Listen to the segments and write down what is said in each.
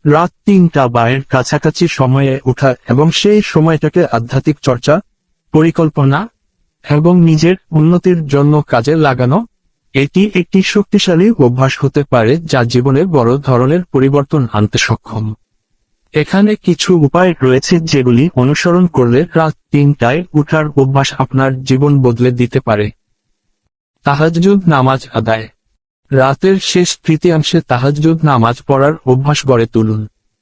রাত 3টা বা এর কাছাকাছি সময়ে ওঠা এবং সেই সময়টাকে আধ্যাত্মিক চর্চা, পরিকল্পনা এবং নিজের উন্নতির জন্য কাজে লাগানো, এটি একটি শক্তিশালী অভ্যাস হতে পারে যা জীবনে বড় ধরনের পরিবর্তন আনতে সক্ষম। এখানে কিছু উপায় রয়েছে যেগুলি অনুসরণ করলে রাত 3টায় ওঠার অভ্যাস আপনার জীবন বদলে দিতে পারে। তাহাজ্জুদ নামাজ আদায়। রাতের শেষ তৃতীয়াংশে তাহাজ্জুদ নামাজ পড়ার অভ্যাস গড়ে তুলুন।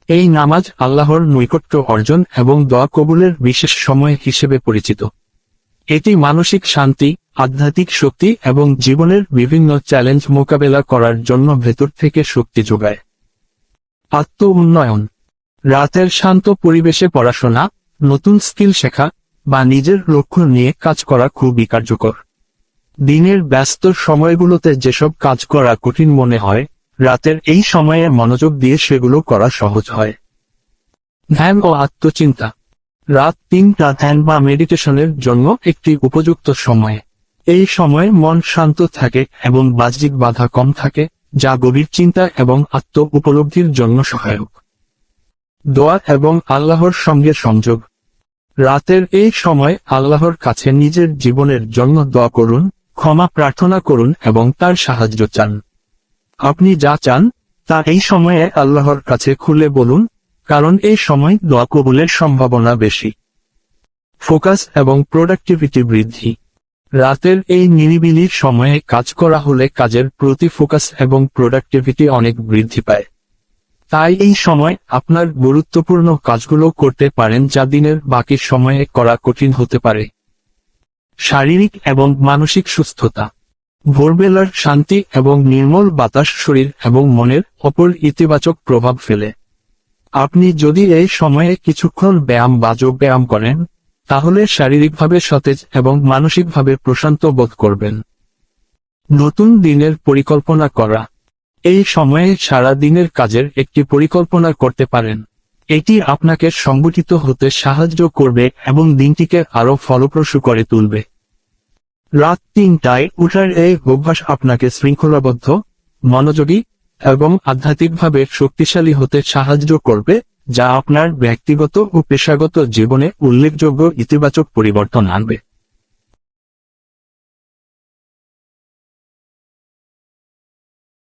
এই নামাজ আল্লাহর নৈকট্য অর্জন এবং দোয়া কবুলের বিশেষ সময় হিসেবে পরিচিত। এটি মানসিক শান্তি, আধ্যাত্মিক শক্তি এবং জীবনের বিভিন্ন চ্যালেঞ্জ মোকাবেলা করার জন্য ভেতর থেকে শক্তি যোগায়। আত্ম উন্নয়ন। রাতের শান্ত পরিবেশে পড়াশোনা, নতুন স্কিল শেখা বা নিজের লক্ষ্য নিয়ে কাজ করা খুবই কার্যকর। দিনের ব্যস্ত সময়গুলোতে যেসব কাজ করা কঠিন মনে হয়, রাতের এই সময়ে মনোযোগ দিয়ে সেগুলো করা সহজ হয়। ধ্যান ও আত্মচিন্তা। রাত 3টা ধ্যান বা মেডিটেশনের জন্য একটি উপযুক্ত সময়। এই সময়ে মন শান্ত থাকে এবং বাহ্যিক বাধা কম থাকে, যা গভীর চিন্তা এবং আত্ম উপলব্ধির জন্য সহায়ক। দোয়া এবং আল্লাহর সঙ্গে সংযোগ। রাতের এই সময় আল্লাহর কাছে নিজের জীবনের জন্য দোয়া করুন, ক্ষমা প্রার্থনা করুন এবং তার সাহায্য চান। আপনি যা চান তা এই সময়ে আল্লাহর কাছে খুলে বলুন, কারণ এই সময় দোয়া কবুলের সম্ভাবনা বেশি। ফোকাস এবং প্রোডাক্টিভিটি বৃদ্ধি। রাতের এই নিরিবিলি সময়ে কাজ করা হলে কাজের প্রতি ফোকাস এবং প্রোডাক্টিভিটি অনেক বৃদ্ধি পায়। তাই এই সময় আপনার গুরুত্বপূর্ণ কাজগুলো করতে পারেন যা দিনের বাকি সময়ে করা কঠিন হতে পারে। শারীরিক এবং মানসিক সুস্থতা। ভোরবেলার শান্তি এবং নির্মল বাতাস শরীর এবং মনের ওপর ইতিবাচক প্রভাব ফেলে। আপনি যদি এই সময়ে কিছুক্ষণ ব্যায়াম বা যোগ ব্যায়াম করেন, তাহলে শারীরিকভাবে সতেজ এবং মানসিকভাবে প্রশান্ত বোধ করবেন। নতুন দিনের পরিকল্পনা করা। এই সময়ে সারা দিনের কাজের একটি পরিকল্পনা করতে পারেন। এটি আপনাকে সংগঠিত হতে সাহায্য করবে এবং দিনটিকে আরও ফলপ্রসূ করে তুলবে। রাত 3টায় ওঠার এই অভ্যাস আপনাকে শৃঙ্খলাবদ্ধ, মনোযোগী এবং আধ্যাত্মিকভাবে শক্তিশালী হতে সাহায্য করবে, যা আপনার ব্যক্তিগত ও পেশাগত জীবনে উল্লেখযোগ্য ইতিবাচক পরিবর্তন আনবে।